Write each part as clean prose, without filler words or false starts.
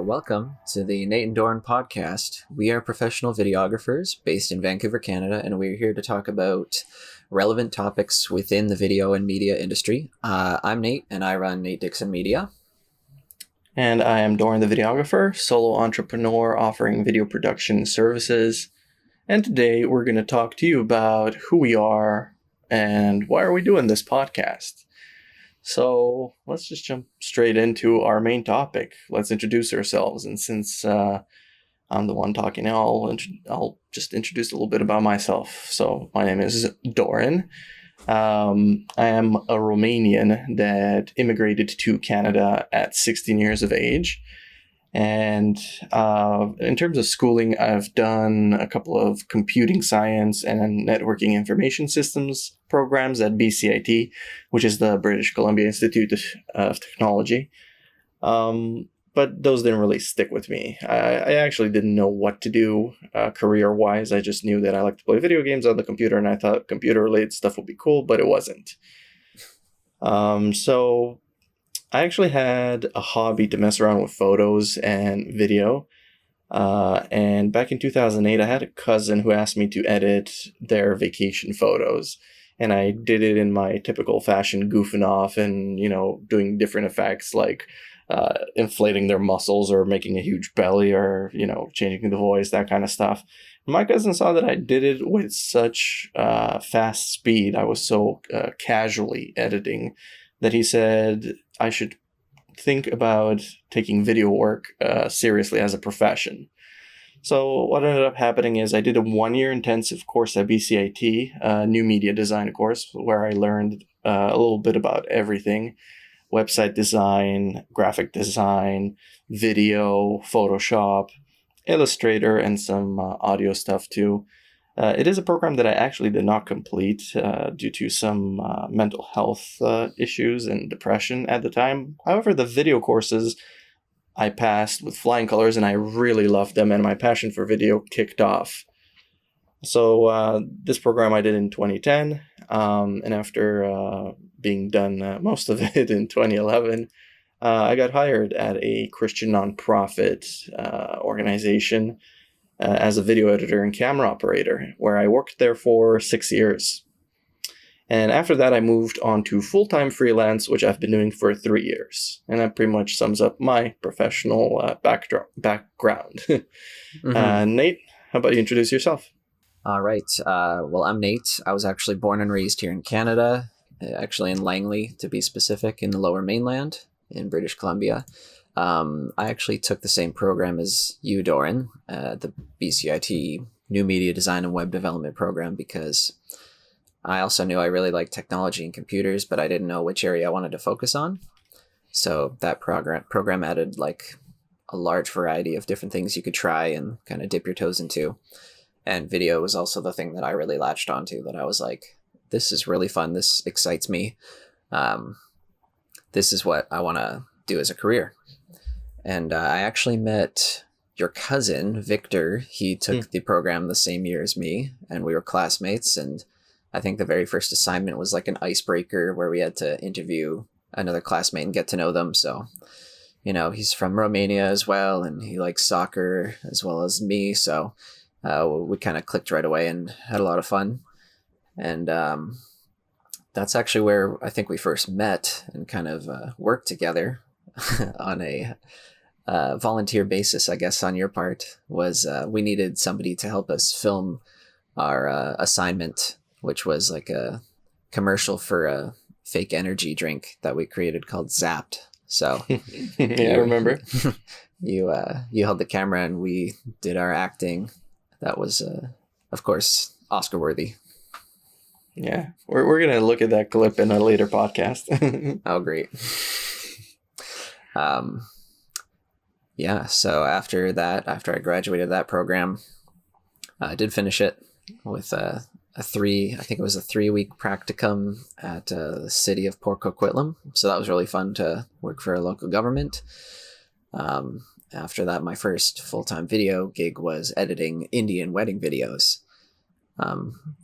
Welcome to the Nate and Dorin podcast. We are professional videographers based in Vancouver, Canada, and we're here to talk about relevant topics within the video and media industry. I'm Nate, and I run Nate Dixon Media. And I am Dorin, the videographer, solo entrepreneur offering video production services. And today we're going to talk to you about who we are and why are we doing this podcast. So let's just jump straight into our main topic. Let's introduce ourselves. And since I'm the one talking now, I'll just introduce a little bit about myself. So my name is Dorin. I am a Romanian that immigrated to Canada at 16 years of age. And in terms of schooling, I've done a couple of computing science and networking information systems programs at BCIT, which is the British Columbia Institute of Technology. But those didn't really stick with me. I actually didn't know what to do career-wise. I just knew that I like to play video games on the computer, and I thought computer-related stuff would be cool, but it wasn't. So I actually had a hobby to mess around with photos and video. And back in 2008, I had a cousin who asked me to edit their vacation photos. And I did it in my typical fashion, goofing off and, doing different effects like inflating their muscles or making a huge belly or, changing the voice, that kind of stuff. My cousin saw that I did it with such fast speed. I was so casually editing that he said I should think about taking video work seriously as a profession. So what ended up happening is I did a 1-year intensive course at BCIT, a new media design course, where I learned a little bit about everything: website design, graphic design, video, Photoshop, Illustrator, and some audio stuff too. It is a program that I actually did not complete due to some mental health issues and depression at the time. However, the video courses I passed with flying colors, and I really loved them, and my passion for video kicked off. So this program I did in 2010, and after being done most of it in 2011, I got hired at a Christian nonprofit organization as a video editor and camera operator, where I worked there for 6 years. And after that, I moved on to full-time freelance, which I've been doing for 3 years. And that pretty much sums up my professional background. Nate, how about you introduce yourself? All right. Well, I'm Nate. I was actually born and raised here in Canada, actually in Langley, to be specific, in the Lower Mainland in British Columbia. I actually took the same program as you, Dorin, the BCIT New Media Design and Web Development program, because I also knew I really liked technology and computers, but I didn't know which area I wanted to focus on. So that program added like a large variety of different things you could try and kind of dip your toes into. And video was also the thing that I really latched onto, that I was like, this is really fun. This excites me. This is what I want to do as a career. And I actually met your cousin, Victor. He took the program the same year as me, and we were classmates. And I think the very first assignment was like an icebreaker where we had to interview another classmate and get to know them. So, he's from Romania as well, and he likes soccer as well as me. So we kind of clicked right away and had a lot of fun. And that's actually where I think we first met and kind of worked together on a volunteer basis, I guess, on your part. Was we needed somebody to help us film our assignment, which was like a commercial for a fake energy drink that we created called Zapped. So yeah, I remember. You held the camera and we did our acting. That was, of course, Oscar worthy. Yeah, we're gonna look at that clip in a later podcast. Oh, great. Yeah, so after I graduated that program, I did finish it with a 3-week practicum at the city of Port Coquitlam. So that was really fun to work for a local government. After that, my first full-time video gig was editing Indian wedding videos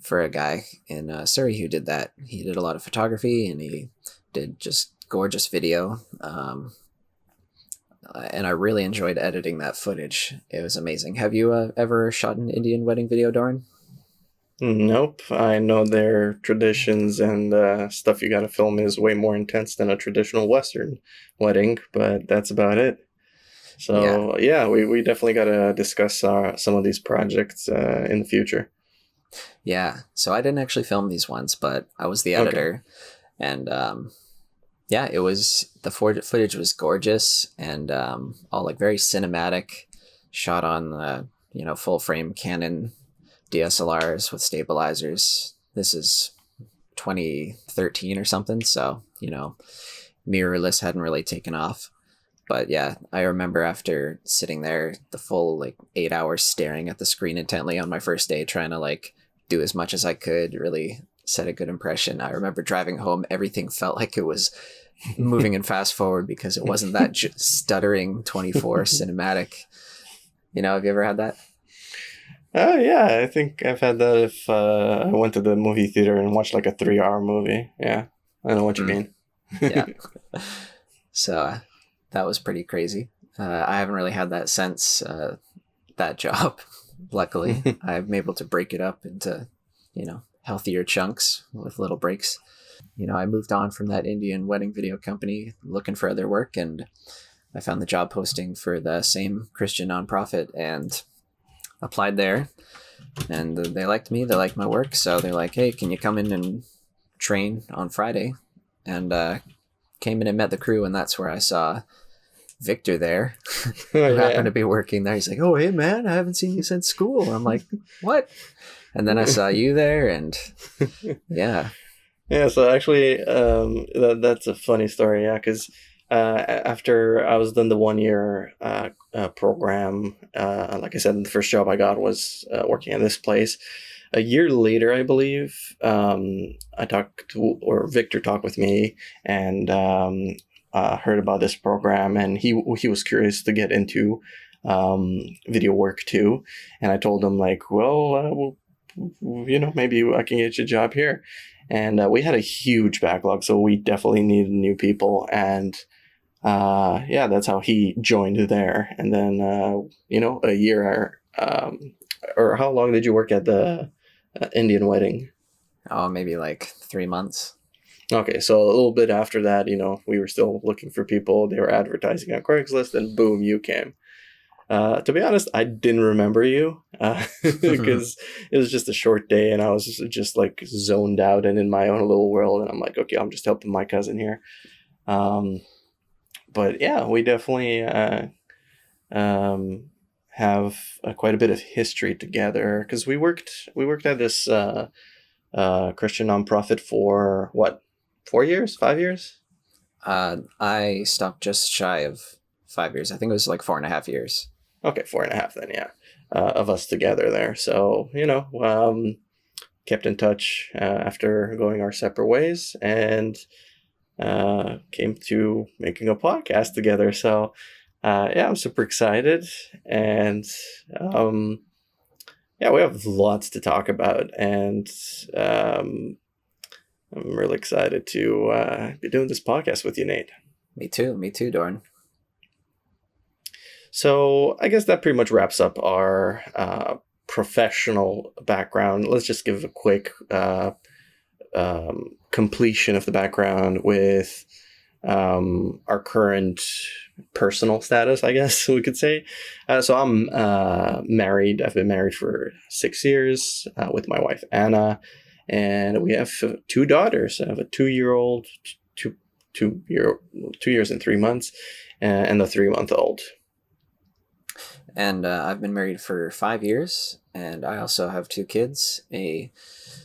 for a guy in Surrey who did that. He did a lot of photography, and he did just gorgeous video. and I really enjoyed editing that footage. It was amazing. Have you ever shot an Indian wedding video, Dorin? Nope. I know their traditions and stuff you got to film is way more intense than a traditional Western wedding, but that's about it. Yeah, So yeah, we definitely got to discuss some of these projects in the future. yeah. So I didn't actually film these ones, but I was the Okay. editor, and yeah, it was the footage was gorgeous and all like very cinematic, shot on full frame Canon DSLRs with stabilizers. This is 2013 or something, so mirrorless hadn't really taken off. But yeah, I remember after sitting there the full like 8 hours staring at the screen intently on my first day, trying to like do as much as I could, really set a good impression. I remember driving home, everything felt like it was moving in fast forward because it wasn't that stuttering 24 cinematic. Have you ever had that? Oh yeah, I think I've had that if I went to the movie theater and watched like a 3 hour movie. Yeah, I know what you Mm, mean. yeah. So that was pretty crazy. I haven't really had that since that job. Luckily, I'm able to break it up into, healthier chunks with little breaks. I moved on from that Indian wedding video company looking for other work, and I found the job posting for the same Christian nonprofit and applied there. And they liked me, they liked my work, so they're like, "Hey, can you come in and train on Friday?" And came in and met the crew, and that's where I saw Victor there, Oh who happened yeah. to be working there. He's like, "Oh, hey man, I haven't seen you since school." I'm like, "What?" And then I saw you there, and yeah. Yeah, so actually, that's a funny story, yeah, because after I was done the 1 year program, like I said, the first job I got was working at this place. A year later, I believe, I talked to, or Victor talked with me and heard about this program, and he was curious to get into video work too, and I told him like, well, maybe I can get you a job here. And we had a huge backlog, so we definitely needed new people. And yeah, that's how he joined there. And then, a year, or how long did you work at the Indian wedding? Oh, maybe like 3 months. Okay, so a little bit after that, we were still looking for people. They were advertising on Craigslist, and boom, you came. To be honest, I didn't remember you because it was just a short day and I was just like zoned out and in my own little world. And I'm like, okay, I'm just helping my cousin here. But yeah, we definitely have quite a bit of history together because we worked at this Christian nonprofit for what, 4 years, 5 years? I stopped just shy of 5 years. I think it was like 4.5 years. Okay, 4.5 then, yeah, of us together there. So, kept in touch after going our separate ways and came to making a podcast together. So, yeah, I'm super excited. And yeah, we have lots to talk about. And I'm really excited to be doing this podcast with you, Nate. Me too, Doran. So I guess that pretty much wraps up our professional background. Let's just give a quick completion of the background with our current personal status, I guess we could say. So I'm married. I've been married for 6 years with my wife, Anna, and we have 2 daughters. I have a 2-year-old, 2 years and 3 months, and a 3-month-old. And I've been married for 5 years, and I also have 2 kids, a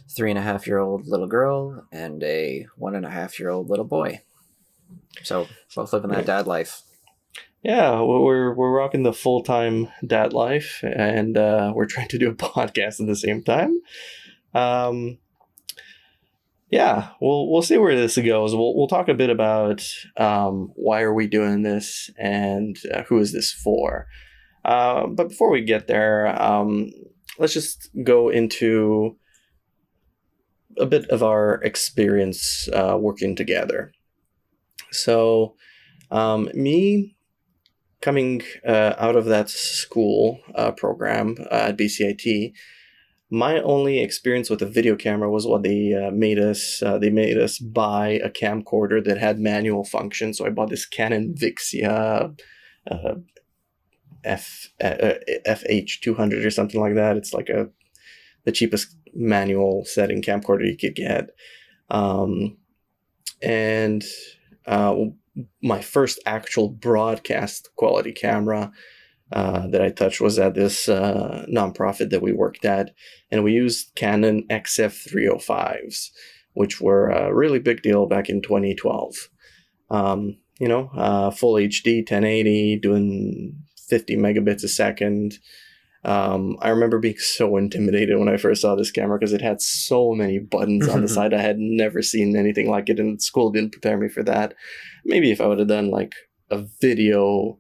3.5-year-old little girl and a 1.5-year-old little boy. So both living that dad life. Yeah, we're rocking the full-time dad life, and we're trying to do a podcast at the same time. Yeah, we'll see where this goes. We'll talk a bit about why are we doing this and who is this for. But before we get there, let's just go into a bit of our experience working together. So, me coming out of that school program at BCIT, my only experience with a video camera was what they made us. They made us buy a camcorder that had manual function. So I bought this Canon Vixia FH200 or something like that. It's like the cheapest manual setting camcorder you could get. And my first actual broadcast quality camera that I touched was at this nonprofit that we worked at, and we used Canon XF305s, which were a really big deal back in 2012. Full HD, 1080, doing 50 megabits a second. I remember being so intimidated when I first saw this camera because it had so many buttons on the side. I had never seen anything like it, and school didn't prepare me for that. Maybe if I would have done like a video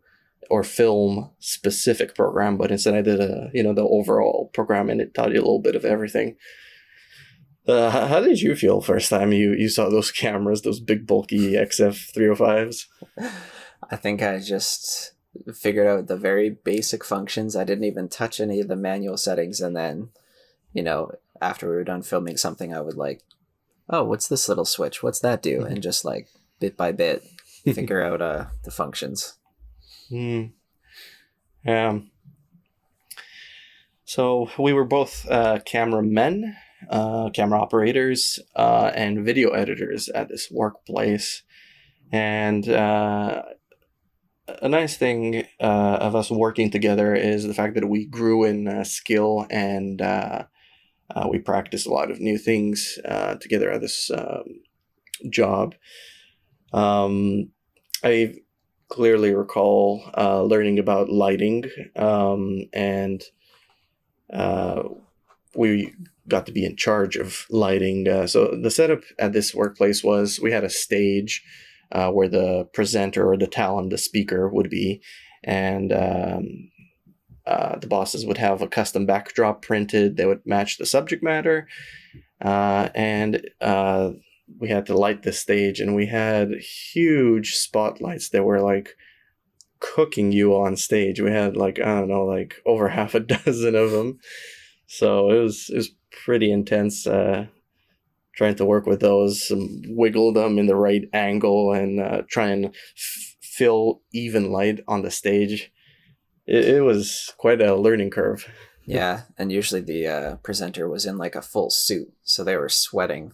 or film specific program, but instead I did the overall program, and it taught you a little bit of everything. How did you feel first time you saw those cameras, those big bulky XF305s? I think I just figured out the very basic functions. I didn't even touch any of the manual settings, and then, after we were done filming something, I would like, oh, what's this little switch? What's that do? And just like bit by bit figure out the functions. So we were both cameramen, camera operators, and video editors at this workplace. And a nice thing of us working together is the fact that we grew in skill, and we practiced a lot of new things together at this job. I clearly recall learning about lighting, and we got to be in charge of lighting. So the setup at this workplace was we had a stage where the presenter or the talent, the speaker, would be, and the bosses would have a custom backdrop printed that would match the subject matter, and we had to light the stage, and we had huge spotlights that were like cooking you on stage. We had like, I don't know, like over half a dozen of them. So it was pretty intense trying to work with those, wiggle them in the right angle, and try and fill even light on the stage. It was quite a learning curve. Yeah, and usually the presenter was in like a full suit, so they were sweating.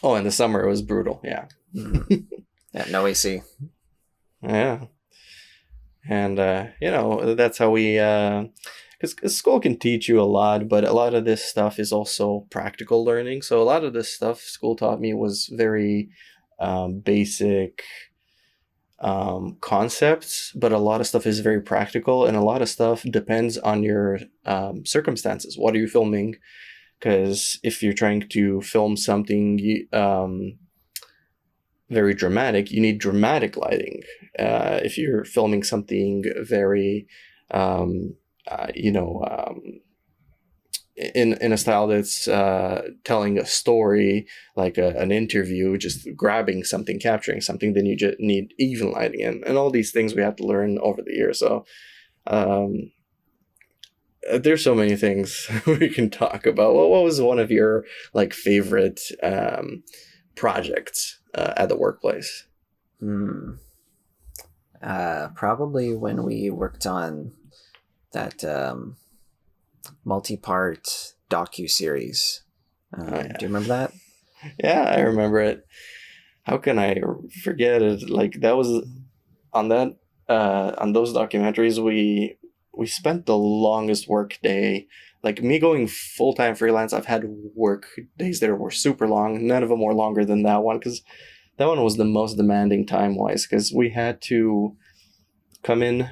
Oh, in the summer it was brutal, yeah. Yeah, no AC. Yeah. And, that's how we... Because school can teach you a lot, but a lot of this stuff is also practical learning. So a lot of this stuff school taught me was very basic concepts, but a lot of stuff is very practical, and a lot of stuff depends on your circumstances. What are you filming? Because if you're trying to film something very dramatic, you need dramatic lighting. If you're filming something very, in a style that's telling a story, like an interview, just grabbing something, capturing something, then you just need even lighting, and all these things we have to learn over the years. So there's so many things we can talk about. What was one of your favorite projects at the workplace? Probably when we worked on that multi-part docu-series. Yeah. Do you remember that? Yeah, I remember it. How can I forget it? That was on that on those documentaries we spent the longest work day. Like me going full-time freelance, I've had work days that were super long. None of them were longer than that one, because that one was the most demanding time-wise, because we had to come in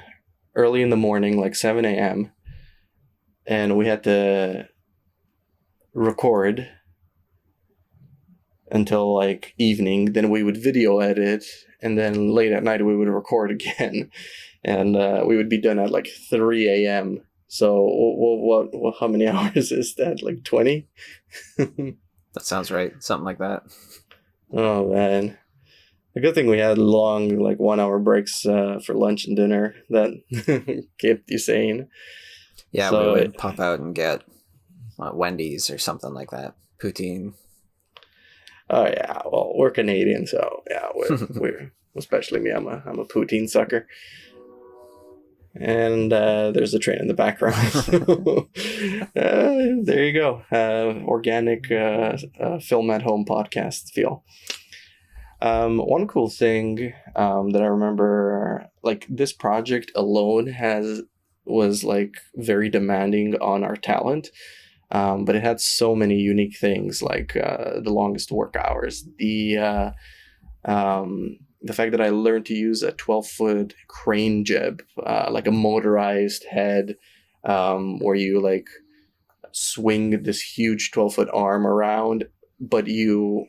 early in the morning, like 7 a.m., and we had to record until evening. Then we would video edit, and then late at night we would record again, and we would be done at 3 a.m. So what how many hours is that? 20? That sounds right. Something like that. Oh man, A good thing we had long, like 1 hour breaks for lunch and dinner that kept you sane. Yeah, we So, would pop out and get Wendy's or something like that. Poutine. oh yeah, well we're Canadian, so yeah, we're especially me. I'm a poutine sucker. And there's a train in the background. There you go. Organic film at home podcast feel. One cool thing that I remember, like this project alone was like very demanding on our talent, but it had so many unique things, like the longest work hours, the fact that I learned to use a 12-foot crane jib, like a motorized head, where you like swing this huge 12-foot arm around, but you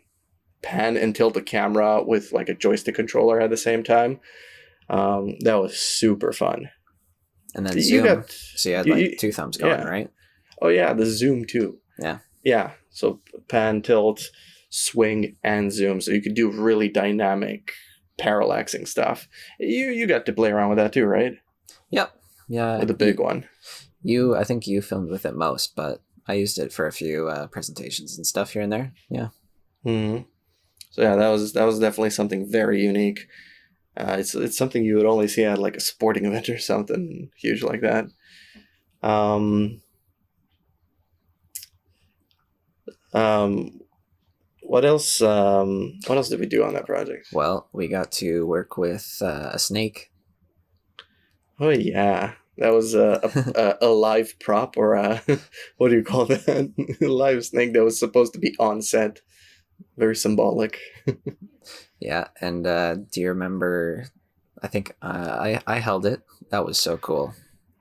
pan and tilt the camera with like a joystick controller at the same time. That was super fun. And then You zoom. got So you had like two thumbs going, yeah. right? Oh yeah, the zoom too. Yeah. Yeah. So pan, tilt, swing, and zoom. So you could do really dynamic parallaxing stuff. You got to play around with that too, right? Yep. Yeah. With the big one. I think you filmed with it most, but I used it for a few presentations and stuff here and there. Yeah. Mm-hmm. So yeah, that was definitely something very unique. It's something you would only see at like a sporting event or something huge like that. What else? What else did we do on that project? Well, we got to work with a snake. Oh yeah, that was a live prop, or a what do you call that? A live snake that was supposed to be on set. Very symbolic. Yeah, and do you remember? I think I held it. That was so cool.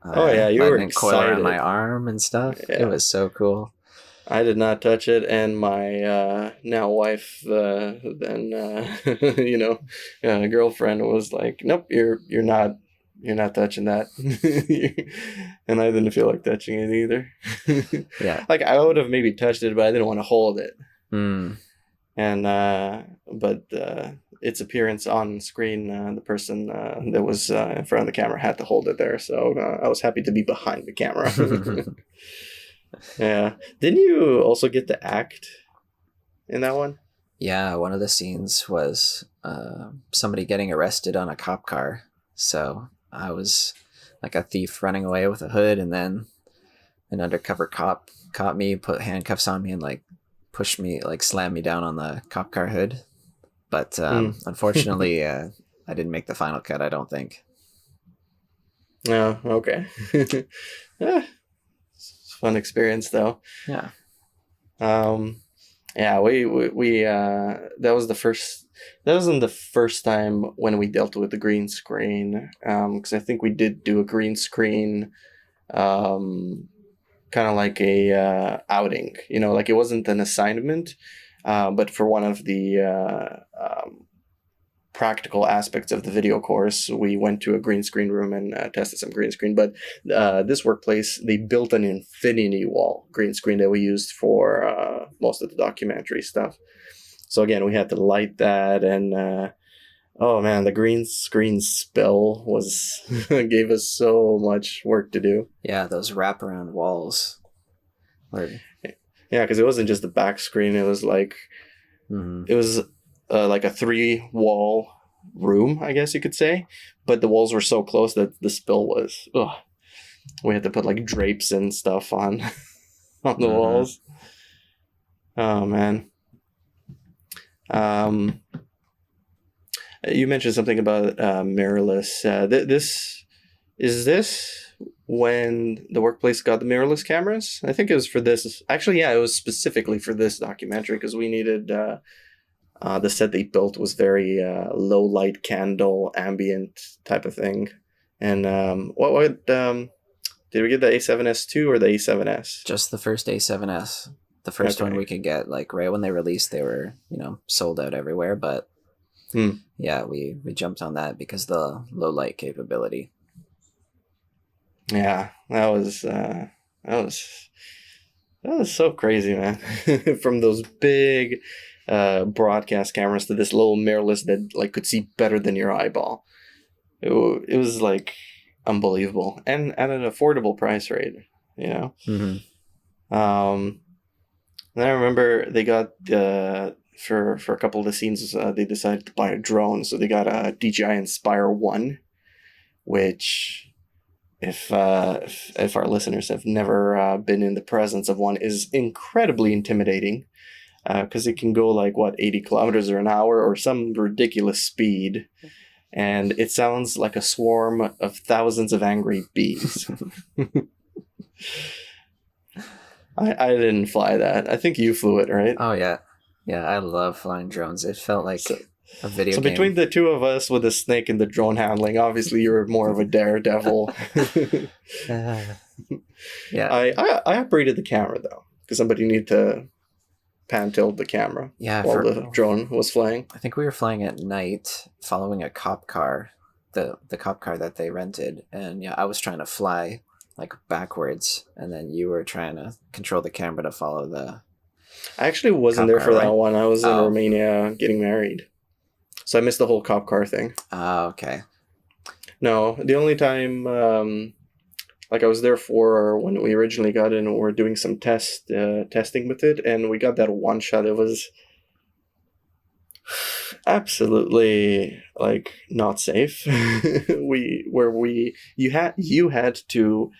Oh yeah, you were letting it coil around excited. my arm and stuff. Yeah. It was so cool. I did not touch it, and my now wife, then girlfriend was like, "Nope, you're not touching that," and I didn't feel like touching it either. Yeah, like I would have maybe touched it, but I didn't want to hold it. Mm. And but its appearance on screen, the person that was in front of the camera had to hold it there, so I was happy to be behind the camera. Yeah. Didn't you also get to act in that one? Yeah, one of the scenes was somebody getting arrested on a cop car. So I was like a thief running away with a hood, and then an undercover cop caught me, put handcuffs on me, and like pushed me, like slammed me down on the cop car hood. But unfortunately, I didn't make the final cut, I don't think. Oh, okay. Fun experience though. Yeah. Yeah, we that wasn't the first time when we dealt with the green screen, because I think we did do a green screen, kind of like a outing, like it wasn't an assignment, but for one of the practical aspects of the video course, we went to a green screen room and tested some green screen. But this workplace, they built an infinity wall green screen that we used for most of the documentary stuff. So again, we had to light that, and oh man, the green screen spill was gave us so much work to do. Yeah, those wraparound walls. Yeah, because it wasn't just the back screen; it was like it was like a 3-wall room, I guess you could say, but the walls were so close that the spill was. Ugh. We had to put like drapes and stuff on the walls. Oh man. You mentioned something about mirrorless. This when the workplace got the mirrorless cameras? I think it was for this. Actually, yeah, it was specifically for this documentary because we needed. The set they built was very low light candle ambient type of thing. And what did we get the A7S2 or the A7S? Just the first A7S. The first one we could get, like right when they released, they were sold out everywhere. But yeah, we jumped on that because the low light capability. Yeah, that was so crazy, man. From those big broadcast cameras to this little mirrorless that like could see better than your eyeball. It was like unbelievable, and at an affordable price rate, you know. And I remember they got for a couple of the scenes they decided to buy a drone, so they got a DJI Inspire 1, which if our listeners have never been in the presence of one, is incredibly intimidating, because it can go like 80 kilometers an hour or some ridiculous speed, and it sounds like a swarm of thousands of angry bees. I didn't fly that. I think you flew it, right? Oh yeah, I love flying drones. It felt like a video So game. between the two of us with the snake and the drone handling, obviously you're more of a daredevil. Yeah. I operated the camera though, because somebody needed to pan tilt the camera while the drone was flying. I think we were flying at night, following a cop car, the cop car that they rented, and yeah, I was trying to fly like backwards, and then you were trying to control the camera to follow the. I actually wasn't there for that one. I was in Romania getting married, so I missed the whole cop car thing. Oh, okay. No, the only time I was there for when we originally got in, we were doing some testing with it, and we got that one shot. It was absolutely like not safe. You had to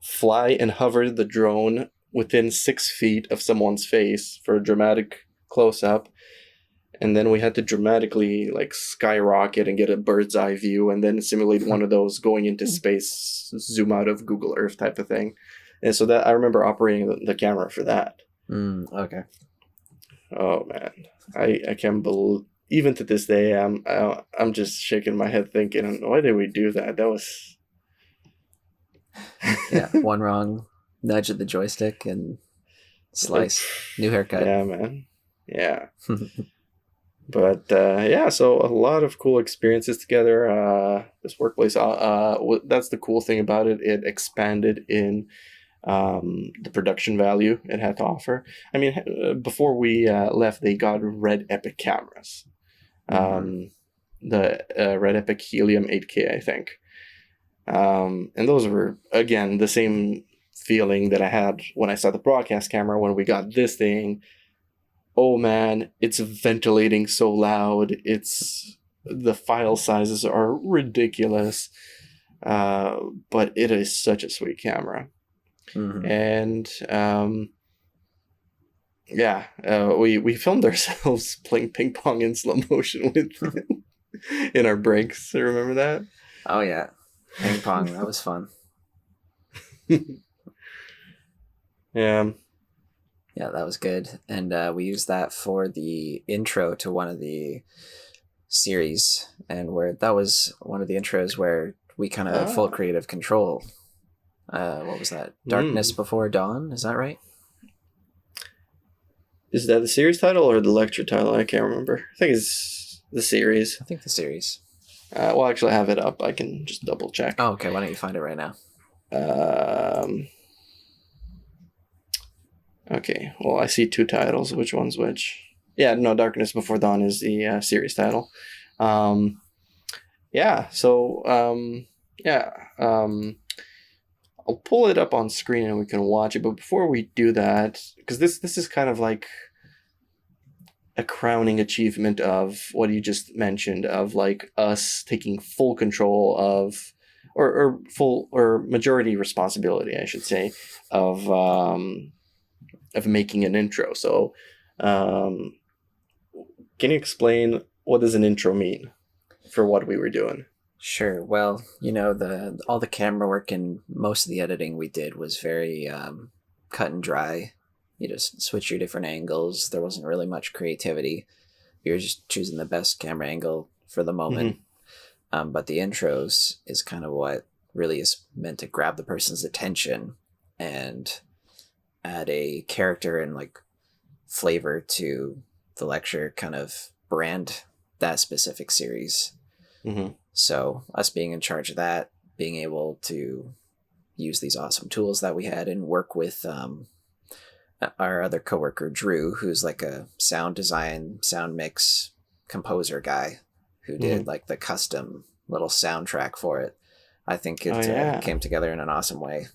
fly and hover the drone within 6 feet of someone's face for a dramatic close-up, and then we had to dramatically like skyrocket and get a bird's eye view, and then simulate one of those going into space, zoom out of Google Earth type of thing. And so that I remember operating the camera for that. Okay. Oh man, I can't believe, even to this day I'm just shaking my head thinking, why did we do that? That was yeah, one wrong nudge of the joystick and slice. New haircut. Yeah, man. Yeah. But so a lot of cool experiences together. This workplace, that's the cool thing about it. It expanded in the production value it had to offer. I mean, before we left, they got Red Epic cameras. The Red Epic Helium 8K, I think. And those were, again, the same feeling that I had when I saw the broadcast camera when we got this thing. Oh man, it's ventilating so loud. The file sizes are ridiculous. But it is such a sweet camera. And we filmed ourselves playing ping pong in slow motion with in our breaks. Remember that? Oh yeah, ping pong. That was fun. Yeah, that was good. And we used that for the intro to one of the series, and where that was one of the intros where we kind of had full creative control. What was that? Darkness Before Dawn? Is that right? Is that the series title or the lecture title? I can't remember. I think it's the series. I think the series. Well, actually, I have it up. I can just double check. Oh, okay. Why don't you find it right now? Okay. Well, I see two titles. Which one's which? Yeah, no, Darkness Before Dawn is the series title. I'll pull it up on screen and we can watch it. But before we do that, because this is kind of like a crowning achievement of what you just mentioned, of like us taking full control of, or full or majority responsibility, I should say, of making an intro. So, can you explain what does an intro mean for what we were doing? Sure. Well, all the camera work and most of the editing we did was very cut and dry. You just switch your different angles. There wasn't really much creativity. You were just choosing the best camera angle for the moment. But the intros is kind of what really is meant to grab the person's attention and add a character and like flavor to the lecture, kind of brand that specific series. So us being in charge of that, being able to use these awesome tools that we had and work with our other coworker Drew, who's like a sound design, sound mix composer guy, who did like the custom little soundtrack for it. I think Oh it yeah. came together in an awesome way.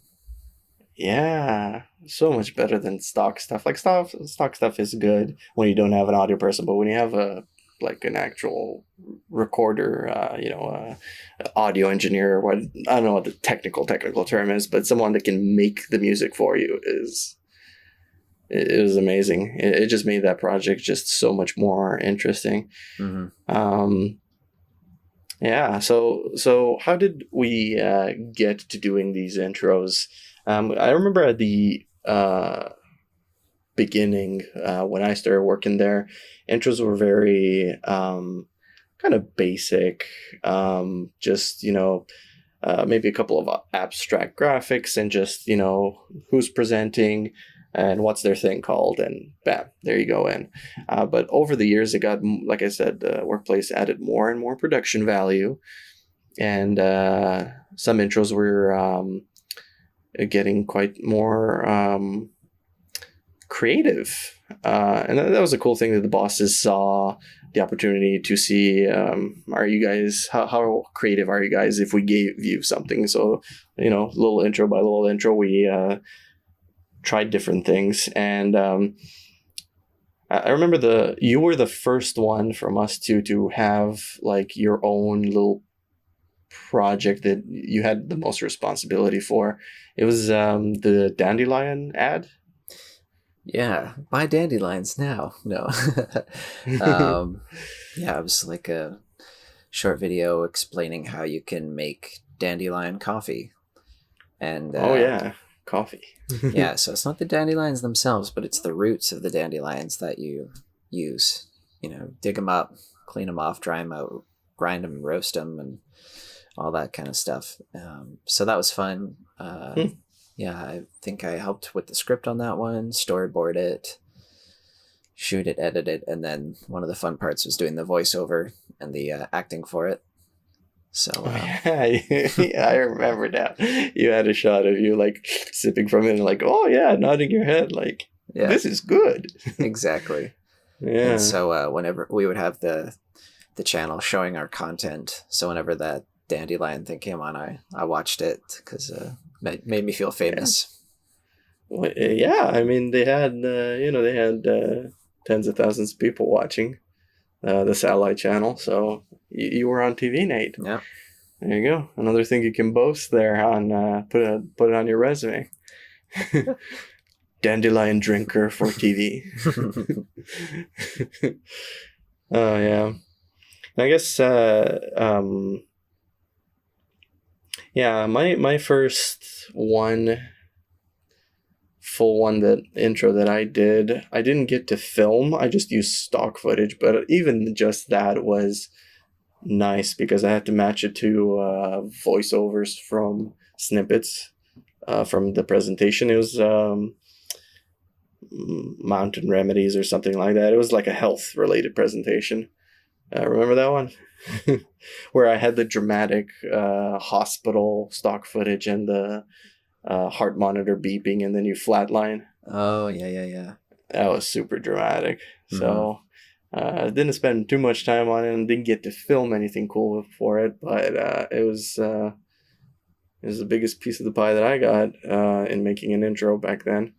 Yeah, so much better than stock stuff. Like stock stuff is good when you don't have an audio person, but when you have a like an actual recorder, audio engineer, or what I don't know what the technical term is, but someone that can make the music for you it was amazing. It just made that project just so much more interesting. Mm-hmm. Yeah. So how did we get to doing these intros? I remember at the beginning when I started working there, intros were very kind of basic. Just maybe a couple of abstract graphics and just who's presenting and what's their thing called, and bam, there you go in. But over the years, it got, like I said, the workplace added more and more production value, and some intros were getting quite more creative. And that was a cool thing that the bosses saw the opportunity to see, are you guys, how creative are you guys if we gave you something? So, little intro by little intro, we tried different things. And I remember you were the first one from us to have like your own little project that you had the most responsibility for. It was the Dandelion ad. Yeah, buy dandelions now. No. Yeah, it was like a short video explaining how you can make dandelion coffee. And Oh yeah, coffee. yeah, so it's not the dandelions themselves, but it's the roots of the dandelions that you use. Dig them up, clean them off, dry them out, grind them, roast them, and all that kind of stuff. So that was fun. Yeah, I think I helped with the script on that one, storyboard it, shoot it, edit it, and then one of the fun parts was doing the voiceover and the acting for it. So yeah, I remember now. You had a shot of you like sipping from it and like, oh yeah, nodding your head like, yeah, this is good. Exactly. Yeah. And so whenever we would have the channel showing our content, so whenever that dandelion thing came on, I watched it because it made me feel famous. Well, yeah, I mean they had tens of thousands of people watching the satellite channel, so you were on TV, Nate. Yeah. There you go. Another thing you can boast there on put it on your resume. Dandelion drinker for TV. Oh yeah. I guess yeah, my first full one, that intro that I didn't get to film. I just used stock footage, but even just that was nice because I had to match it to voiceovers from snippets from the presentation. It was Mountain Remedies or something like that. It was like a health related presentation. Remember that one? Where I had the dramatic hospital stock footage and the heart monitor beeping and then you flatline. Oh, yeah. That was super dramatic. Mm-hmm. So I didn't spend too much time on it and didn't get to film anything cool for it, but it was the biggest piece of the pie that I got in making an intro back then.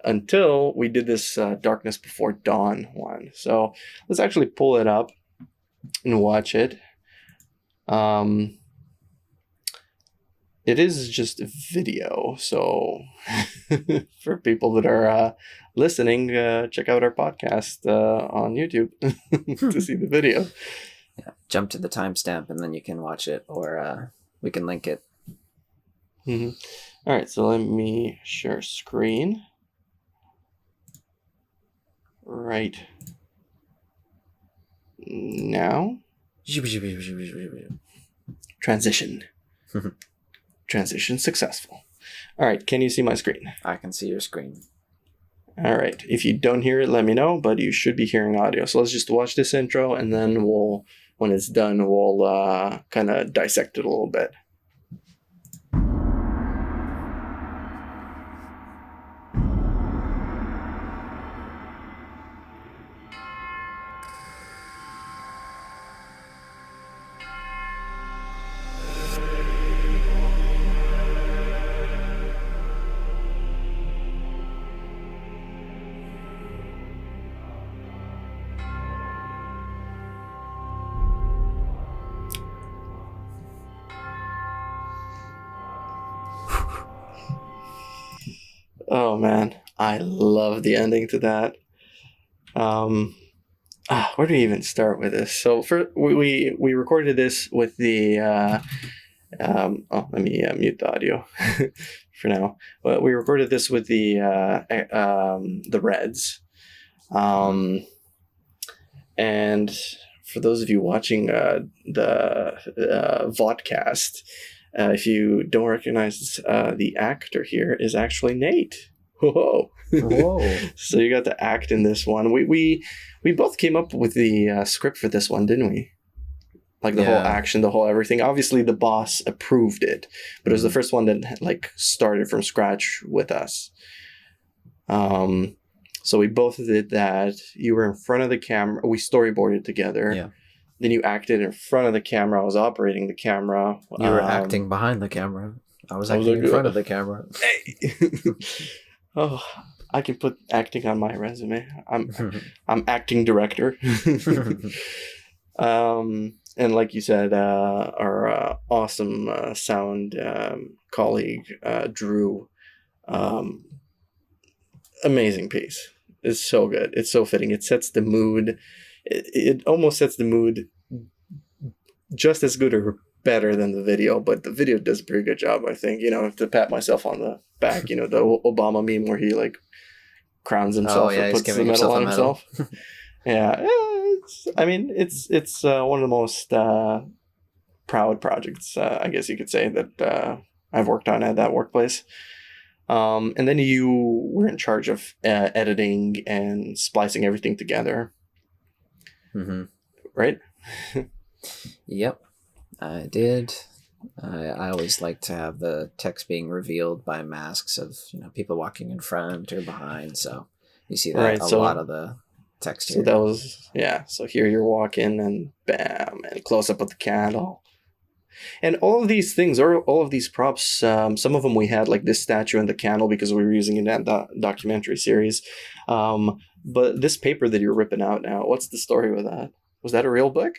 Until we did this Darkness Before Dawn one. So let's actually pull it up and watch it. It is just video, so for people that are listening, check out our podcast on YouTube to see the video. Yeah, jump to the timestamp and then you can watch it, or we can link it. Mm-hmm. All right, so let me share screen. Right now. Transition. Transition successful. All right, can you see my screen? I can see your screen. All right, if you don't hear it, let me know, but you should be hearing audio. So let's just watch this intro, and then when it's done, we'll kind of dissect it a little bit. Oh man, I love the ending to that. Um, where do we even start with this? So for we recorded this with the let me mute the audio for now. But we recorded this with the Reds. And for those of you watching the vodcast, if you don't recognize the actor here is actually Nate. Whoa. Whoa. So you got to act in this one. We both came up with the script for this one, didn't we? Like the whole action, the whole everything. Obviously, the boss approved it, but it was the first one that like started from scratch with us. So we both did that. You were in front of the camera. We storyboarded together. Yeah. Then you acted in front of the camera. I was operating the camera. You were acting behind the camera. I was acting in front of the camera. Hey. Oh, I can put acting on my resume. I'm acting director. And like you said, our awesome sound colleague, Drew, amazing piece. It's so good. It's so fitting. It sets the mood. It almost sets the mood just as good or better than the video, but the video does a pretty good job, I think. You know, to pat myself on the back, the Obama meme where he like crowns himself or puts the medal on himself. Yeah. It's one of the most proud projects, I guess you could say, that I've worked on at that workplace. And then you were in charge of editing and splicing everything together. Mm-hmm. Right? Yep, I did. I always like to have the text being revealed by masks of people walking in front or behind. So you see that a lot of the text here. So that was So here you're walking and bam, and close up with the candle. And all of these things, or all of these props, some of them we had, like this statue and the candle, because we were using it in that documentary series. But this paper that you're ripping out now, what's the story with that? Was that a real book?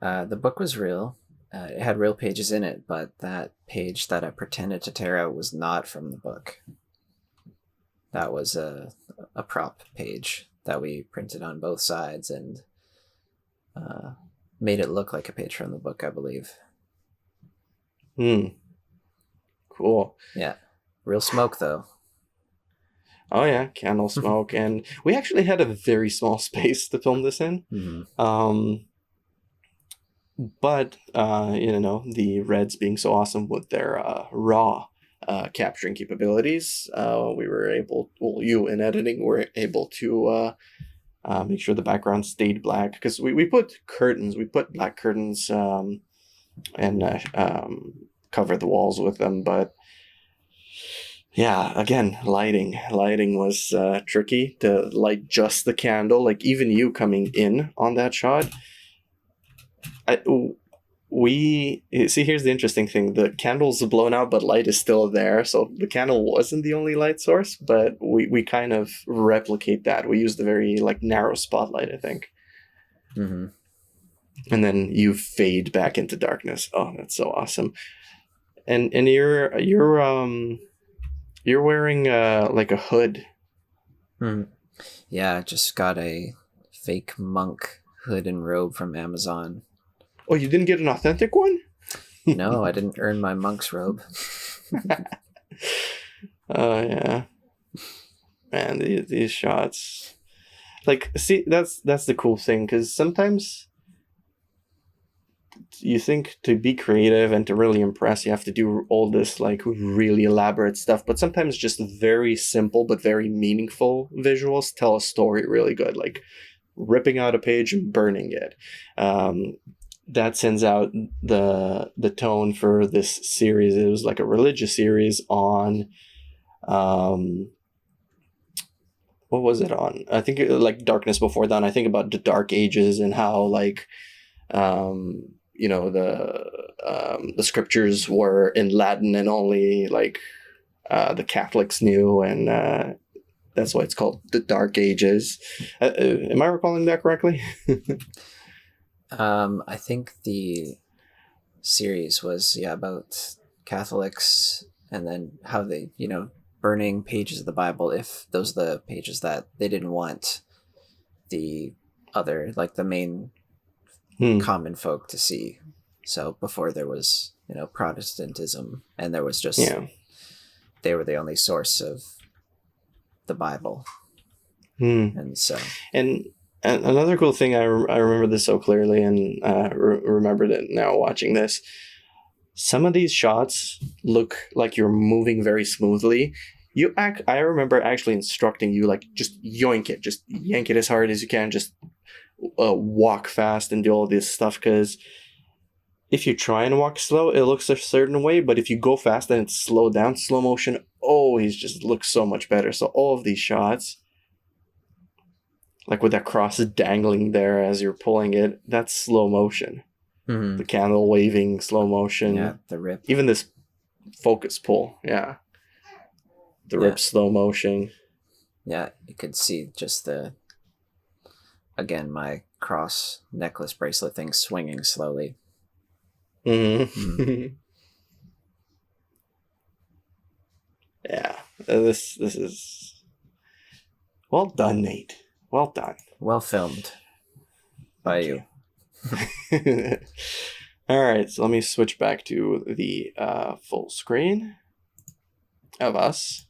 The book was real. It had real pages in it, but that page that I pretended to tear out was not from the book. That was a prop page that we printed on both sides and made it look like a page from the book, I believe. Cool. Yeah. Real smoke, though. Oh, yeah. Candle smoke. And we actually had a very small space to film this in. Mm-hmm. But, the Reds being so awesome with their raw capturing capabilities, we were able, you in editing were able to make sure the background stayed black, because we put curtains, we put black curtains and covered the walls with them. But yeah, again, lighting was tricky to light just the candle. Like even you coming in on that shot, here's the interesting thing. The candle's blown out, but light is still there. So the candle wasn't the only light source, but we kind of replicate that. We use the very narrow spotlight, I think. Mm-hmm. And then you fade back into darkness. Oh, that's so awesome. And you're wearing a hood. Mm-hmm. Yeah, I just got a fake monk hood and robe from Amazon. Oh, you didn't get an authentic one? No, I didn't earn my monk's robe. Oh, yeah. Man, these shots. See, that's the cool thing, because sometimes you think to be creative and to really impress, you have to do all this really elaborate stuff. But sometimes just very simple but very meaningful visuals tell a story really good, like ripping out a page and burning it. That sends out the tone for this series. It was like a religious series on what was it on? I think Darkness Before Dawn. I think about the Dark Ages and how the scriptures were in Latin and only the Catholics knew, and that's why it's called the Dark Ages. Am I recalling that correctly? I think the series was about Catholics, and then how they burning pages of the Bible if those are the pages that they didn't want the other, like the main common folk to see. So before there was, Protestantism, and there was just, they were the only source of the Bible. And so, and another cool thing, I remember this so clearly, and remembered it now watching this. Some of these shots look like you're moving very smoothly. I remember actually instructing you, like, just yank it as hard as you can, just walk fast and do all this stuff, because if you try and walk slow, it looks a certain way, but if you go fast and it's slowed down, slow motion always just looks so much better. So all of these shots, like with that cross dangling there as you're pulling it, that's slow motion. The candle waving, slow motion. Yeah, the rip. Even this focus pull, yeah. The rip, slow motion. Yeah, you could see just my cross necklace bracelet thing swinging slowly. Yeah, this is well done, Nate. Well done. Well filmed by you. All right, so let me switch back to the full screen of us.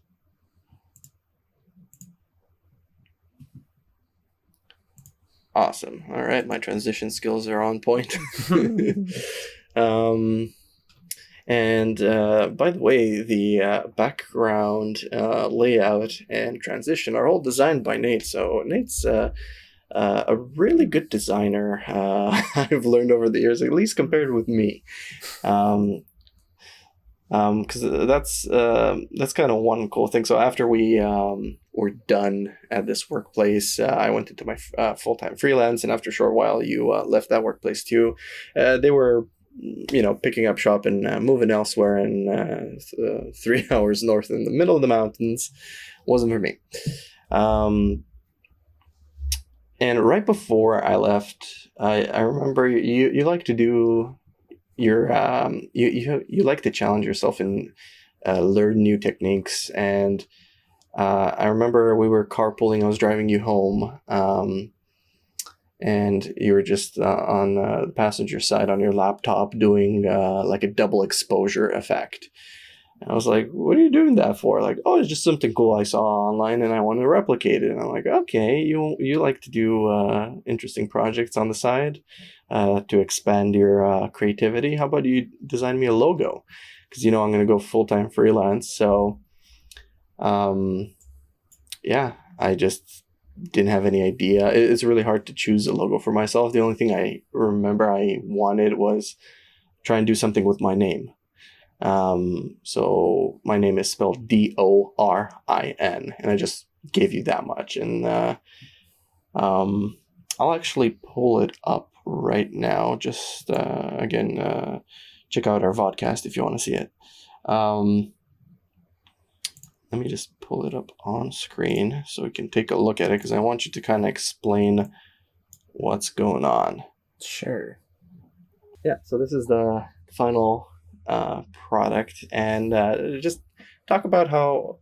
Awesome. All right, my transition skills are on point. And by the way, the background layout and transition are all designed by Nate. So Nate's a really good designer. I've learned over the years, at least compared with me. Because that's kind of one cool thing. So after we were done at this workplace, I went into my full-time freelance, and after a short while, you left that workplace too. They were, picking up shop and moving elsewhere, and 3 hours north in the middle of the mountains wasn't for me. And right before I left, I remember you like to do your you like to challenge yourself and learn new techniques. And I remember we were carpooling. I was driving you home, and you were just on the passenger side on your laptop doing like a double exposure effect. And I was like, what are you doing that for? Like, oh, it's just something cool I saw online and I want to replicate it. And I'm like, okay, you like to do interesting projects on the side to expand your creativity. How about you design me a logo? Because, I'm going to go full-time freelance. So, yeah, I just didn't have any idea. It's really hard to choose a logo for myself. The only thing I remember I wanted was try and do something with my name. So my name is spelled Dorin, and I just gave you that much. And I'll actually pull it up right now. Just again, check out our vodcast if you want to see it. Let me just pull it up on screen so we can take a look at it, because I want you to kind of explain what's going on. Sure. Yeah, so this is the final product, and just talk about how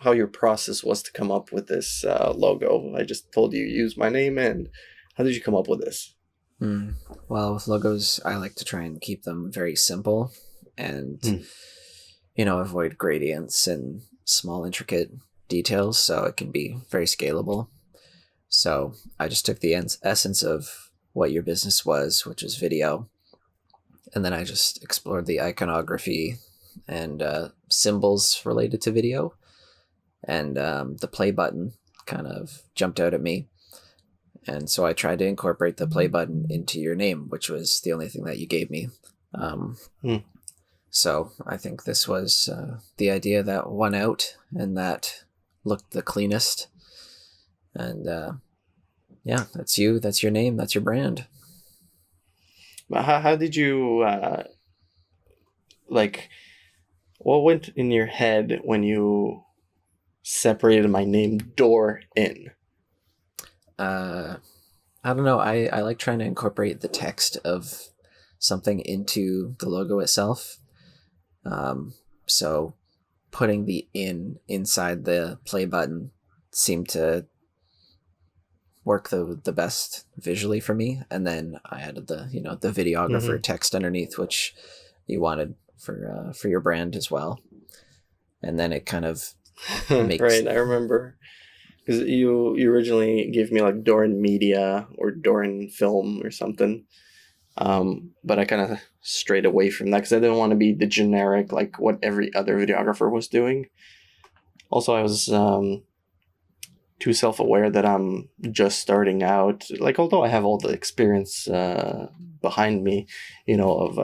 your process was to come up with this logo. I just told you use my name, and how did you come up with this? Well, with logos, I like to try and keep them very simple and avoid gradients and small intricate details, so it can be very scalable. So I just took the essence of what your business was, which is video, and then I just explored the iconography and symbols related to video, and the play button kind of jumped out at me. And so I tried to incorporate the play button into your name, which was the only thing that you gave me. So I think this was the idea that won out and that looked the cleanest. And yeah, that's you. That's your name. That's your brand. How did you, what went in your head when you separated my name Dorin? I don't know. I like trying to incorporate the text of something into the logo itself. So putting the inside the play button seemed to work the best visually for me. And then I added the videographer text underneath, which you wanted for your brand as well. And then it kind of makes right. I remember because you originally gave me like Dorin Media or Dorin Film or something. But I kind of strayed away from that because I didn't want to be the generic, like what every other videographer was doing. Also, I was too self-aware that I'm just starting out. Like, although I have all the experience behind me, of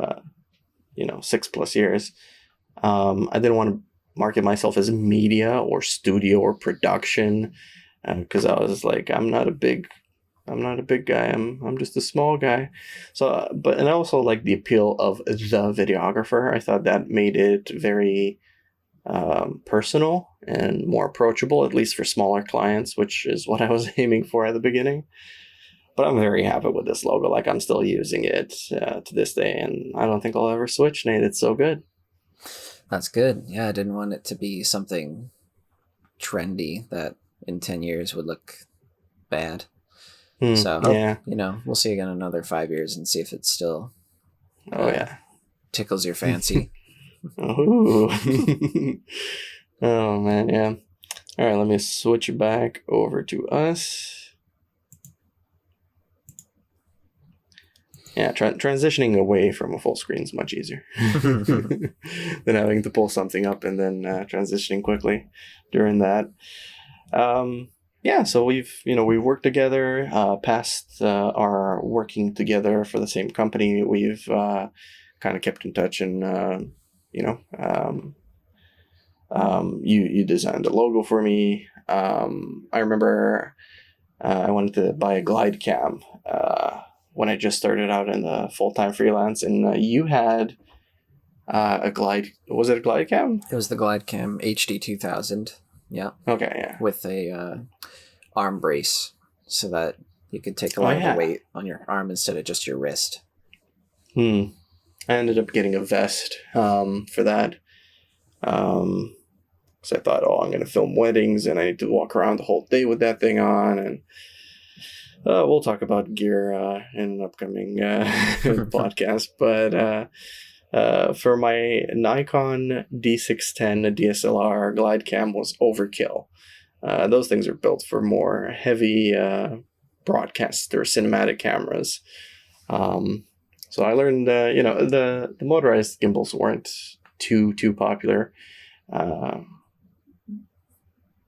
6+ years, I didn't want to market myself as media or studio or production because I was like, I'm not a big guy. I'm just a small guy. So, and I also like the appeal of the videographer. I thought that made it very personal and more approachable, at least for smaller clients, which is what I was aiming for at the beginning. But I'm very happy with this logo. Like, I'm still using it to this day, and I don't think I'll ever switch, Nate. It's so good. That's good. Yeah, I didn't want it to be something trendy that in 10 years would look bad. So, yeah. We'll see again in another 5 years and see if it still tickles your fancy. Oh. Oh, man, yeah. All right, let me switch back over to us. Yeah, transitioning away from a full screen is much easier than having to pull something up and then transitioning quickly during that. So we've worked together past our working together for the same company. We've kind of kept in touch, and you designed a logo for me. I remember I wanted to buy a glide cam when I just started out in the full-time freelance, and you had a glide. Was it a glide cam? It was the glide cam HD 2000. Yeah. Okay. Yeah. With a arm brace, so that you could take a lot of the weight on your arm instead of just your wrist. I ended up getting a vest for that. Because I thought, I'm going to film weddings and I need to walk around the whole day with that thing on. And we'll talk about gear in an upcoming podcast. But for my Nikon D610 DSLR glide cam was overkill. Those things are built for more heavy broadcast or cinematic cameras. So I learned, the motorized gimbals weren't too popular,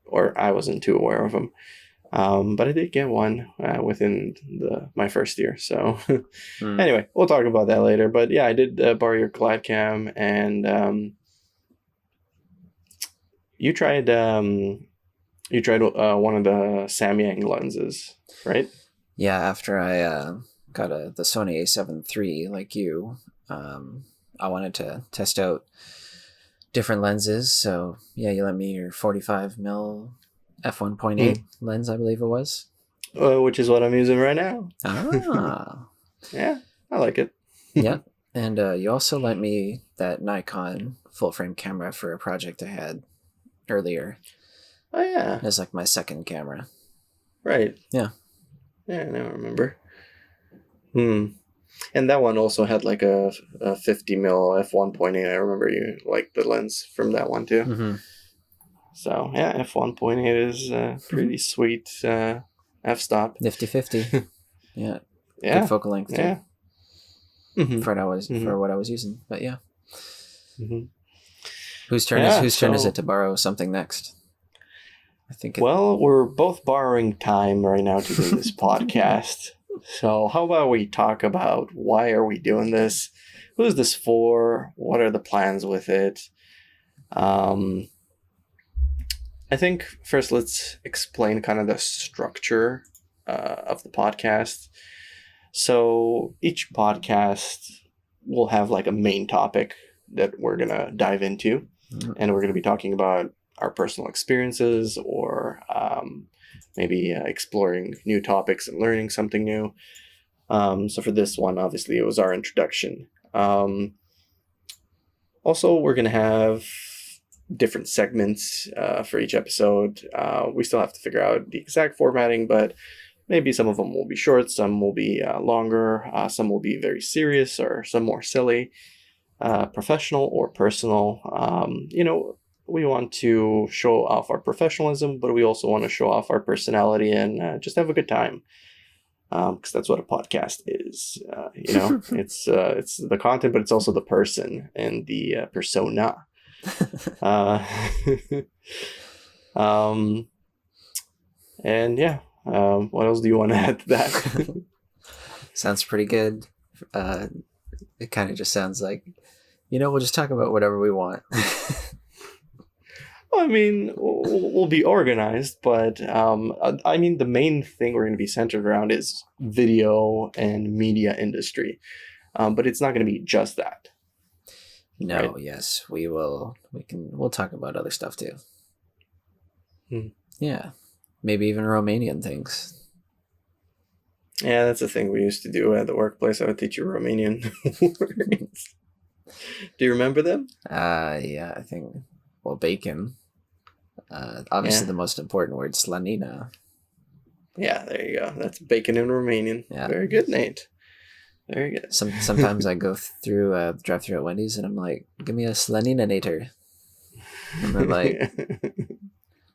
or I wasn't too aware of them. But I did get one within my first year. So anyway, we'll talk about that later. But yeah, I did borrow your glide cam, and you tried one of the Samyang lenses, right? Yeah, after I got the Sony A7 III, like you, I wanted to test out different lenses. So yeah, you lent me your 45mm f1.8 lens, I believe it was. Which is what I'm using right now. Ah. Yeah, I like it. Yeah. And you also lent me that Nikon full frame camera for a project I had earlier. Oh, yeah. It's like my second camera. Right. Yeah. Yeah, I now remember. And that one also had like a 50mm f1.8. I remember you liked the lens from that one too. Mm-hmm. So yeah, f1.8 is pretty sweet f-stop. Nifty 50. Yeah. Yeah. Good focal length too. Yeah. For what I was using. But yeah. Mm-hmm. Whose turn is it to borrow something next? I think. Well, we're both borrowing time right now to do this podcast. So how about we talk about why are we doing this? Who is this for? What are the plans with it? I think first let's explain kind of the structure of the podcast. So each podcast will have like a main topic that we're going to dive into. Mm-hmm. And we're going to be talking about our personal experiences or maybe exploring new topics and learning something new. So for this one, obviously, it was our introduction. Also, we're going to have different segments for each episode. We still have to figure out the exact formatting, but maybe some of them will be short, some will be longer, some will be very serious, or some more silly, professional or personal. We want to show off our professionalism, but we also want to show off our personality and just have a good time. Because that's what a podcast is. It's the content, but it's also the person and the persona. And yeah, what else do you want to add to that? Sounds pretty good. It kind of just sounds like, we'll just talk about whatever we want. I mean, we'll be organized, but the main thing we're going to be centered around is video and media industry. But it's not going to be just that. No, right? Yes, we will. We'll talk about other stuff too. Yeah, maybe even Romanian things. Yeah, that's a thing we used to do at the workplace. I would teach you Romanian words. Do you remember them? Yeah, I think. Well, bacon. Obviously, the most important word, slanina. Yeah, there you go. That's bacon in Romanian. Yeah. Very good, Nate. Very good. Sometimes I go through drive through at Wendy's and I'm like, give me a slanina-nator. And they're like,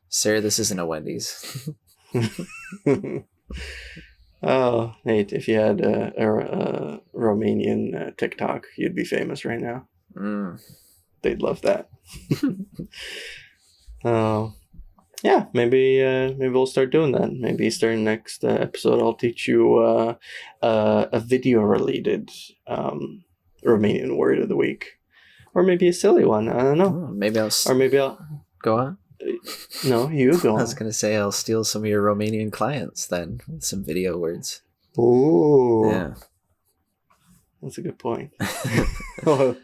sir, this isn't a Wendy's. Oh, Nate, if you had a Romanian TikTok, you'd be famous right now. They'd love that. Yeah, maybe we'll start doing that. Maybe starting next episode, I'll teach you a video-related Romanian word of the week, or maybe a silly one. I don't know. Maybe I'll go on. No, you go on. I was gonna say I'll steal some of your Romanian clients then with some video words. Ooh, yeah, that's a good point. I'll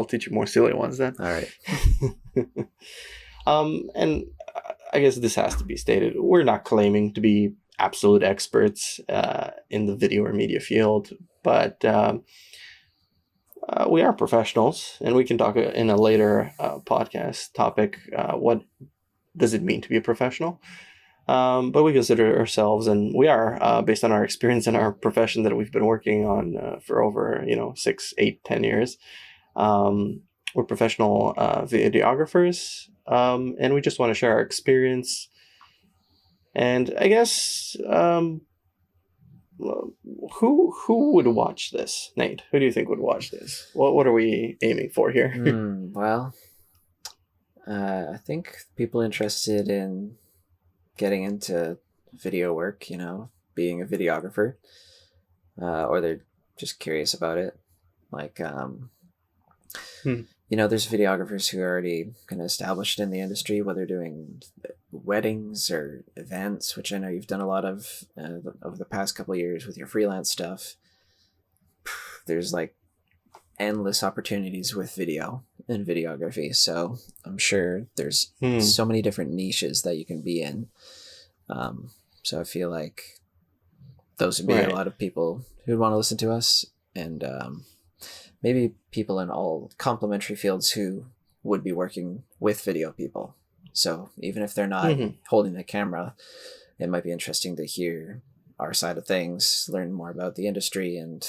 teach you more silly ones then. All right. And I guess this has to be stated. We're not claiming to be absolute experts in the video or media field, but we are professionals, and we can talk in a later podcast topic. What does it mean to be a professional? But we consider ourselves, and we are, based on our experience in our profession that we've been working on for over 6, 8, 10 years. We're professional videographers, and we just want to share our experience. And I guess who would watch this, Nate? Who do you think would watch this? What are we aiming for here? Well, I think people interested in getting into video work, being a videographer, or they're just curious about it. Like, there's videographers who are already kind of established in the industry, whether doing weddings or events, which I know you've done a lot of over the past couple of years with your freelance stuff. There's like endless opportunities with video and videography. So I'm sure there's so many different niches that you can be in. So I feel like those would be a lot of people who'd want to listen to us, and maybe people in all complementary fields who would be working with video people. So even if they're not holding the camera, it might be interesting to hear our side of things, learn more about the industry, and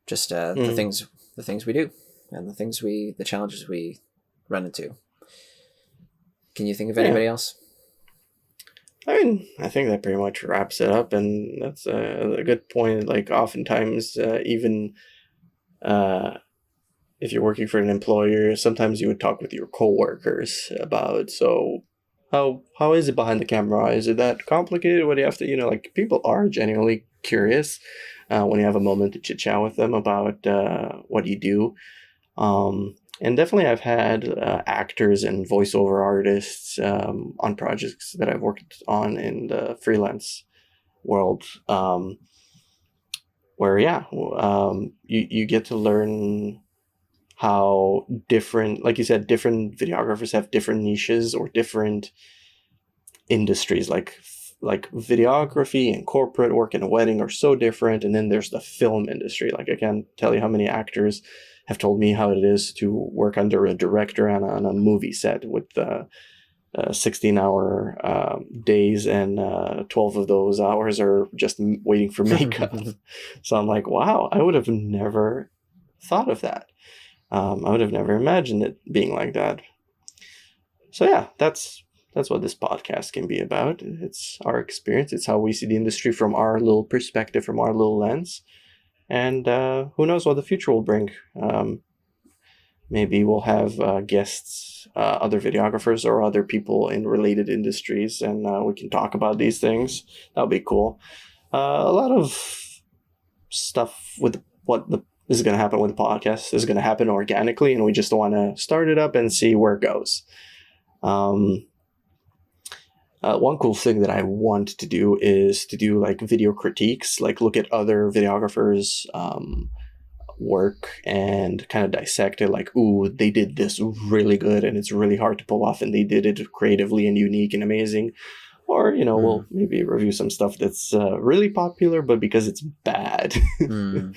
just the things we do and the challenges we run into. Can you think of anybody else? I mean, I think that pretty much wraps it up, and that's a good point. Like, oftentimes, even if you're working for an employer, sometimes you would talk with your coworkers about, so how is it behind the camera? Is it that complicated? What do you have to, people are genuinely curious when you have a moment to chit chat with them about what you do. And definitely I've had actors and voiceover artists on projects that I've worked on in the freelance world, where you get to learn how different, like you said, different videographers have different niches or different industries. Like videography and corporate work in a wedding are so different, and then there's the film industry. Like, I can't tell you how many actors have told me how it is to work under a director on a movie set with 16-hour days, and 12 of those hours are just waiting for makeup. So I'm like, wow, I would have never thought of that. I would have never imagined it being like that. So yeah, that's what this podcast can be about. It's our experience. It's how we see the industry from our little perspective, from our little lens. And who knows what the future will bring. Maybe we'll have guests, other videographers or other people in related industries, and we can talk about these things. That'll be cool. A lot of stuff with is going to happen with the podcast is going to happen organically, and we just want to start it up and see where it goes. One cool thing that I want to do is to do like video critiques, like look at other videographers' work and kind of dissect it, like, ooh, they did this really good and it's really hard to pull off, and they did it creatively and unique and amazing. Or, we'll maybe review some stuff that's really popular, but because it's bad. A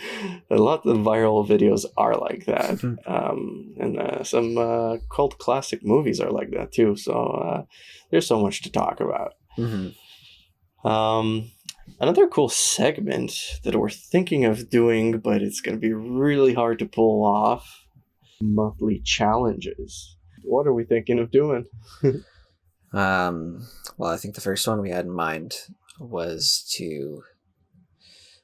lot of viral videos are like that. And some cult classic movies are like that too. So there's so much to talk about. Another cool segment that we're thinking of doing, but it's going to be really hard to pull off, monthly challenges. What are we thinking of doing? Well, I think the first one we had in mind was to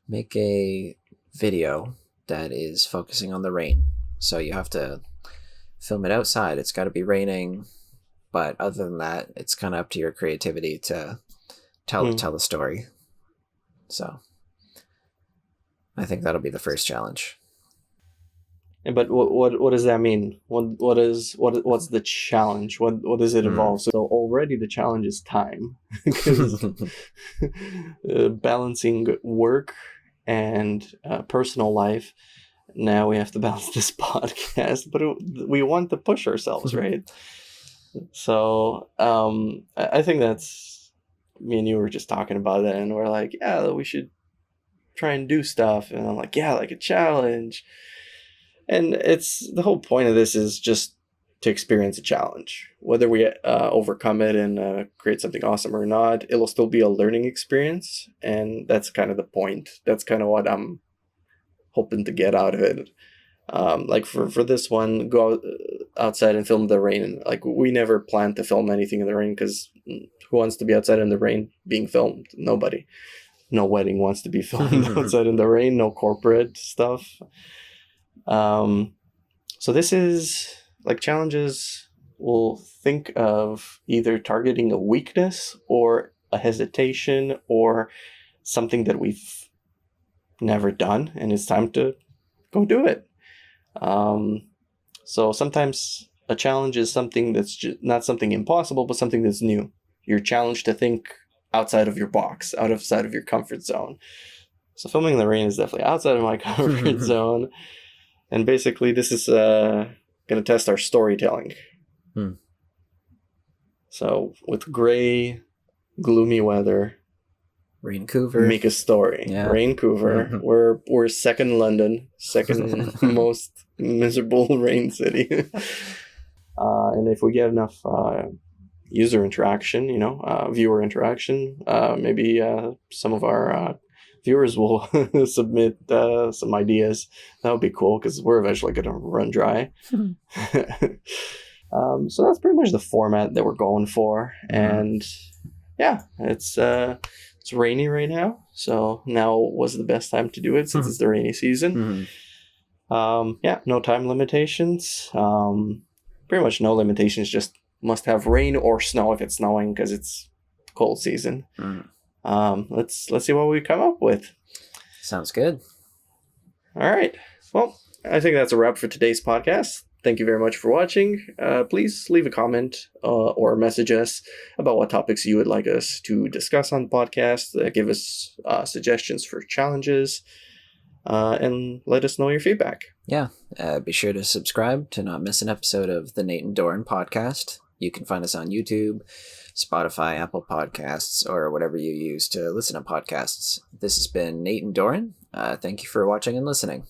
make a video that is focusing on the rain. So you have to film it outside. It's got to be raining, but other than that, it's kind of up to your creativity to tell the story. So I think that'll be the first challenge. But what does that mean? What's the challenge? What does it involve? So already the challenge is time, because balancing work and personal life. Now we have to balance this podcast, but we want to push ourselves, right? So I think that's, me and you were just talking about that, and we're like, yeah, we should try and do stuff, and I'm like, yeah, like a challenge. And it's the whole point of this is just to experience a challenge. Whether we overcome it and create something awesome or not, it'll still be a learning experience. And that's kind of the point. That's kind of what I'm hoping to get out of it. Like for this one, go outside and film the rain. Like, we never planned to film anything in the rain, because who wants to be outside in the rain being filmed? Nobody. No wedding wants to be filmed outside in the rain. No corporate stuff. So this is like challenges. We'll think of either targeting a weakness or a hesitation or something that we've never done, and it's time to go do it. So sometimes a challenge is something that's not something impossible, but something that's new. You're challenged to think outside of your box, outside of your comfort zone. So filming in the rain is definitely outside of my comfort zone. And basically, this is going to test our storytelling. So with gray, gloomy weather, Raincouver, make a story. Yeah. Raincouver. We're second London, second most miserable rain city. And if we get enough user interaction, viewer interaction, maybe some of our viewers will submit some ideas. That would be cool, because we're eventually going to run dry. So that's pretty much the format that we're going for. And yeah, it's rainy right now. So now was the best time to do it, since it's the rainy season. Yeah, no time limitations. Pretty much no limitations, just must have rain or snow if it's snowing, because it's cold season. Let's see what we come up with. Sounds good. All right. Well, I think that's a wrap for today's podcast. Thank you very much for watching. Please leave a comment or message us about what topics you would like us to discuss on the podcast. Give us suggestions for challenges, and let us know your feedback. Yeah. Be sure to subscribe to not miss an episode of the Nate and Dorin podcast. You can find us on YouTube, Spotify, Apple Podcasts, or whatever you use to listen to podcasts. This has been Nate and Dorin. Thank you for watching and listening.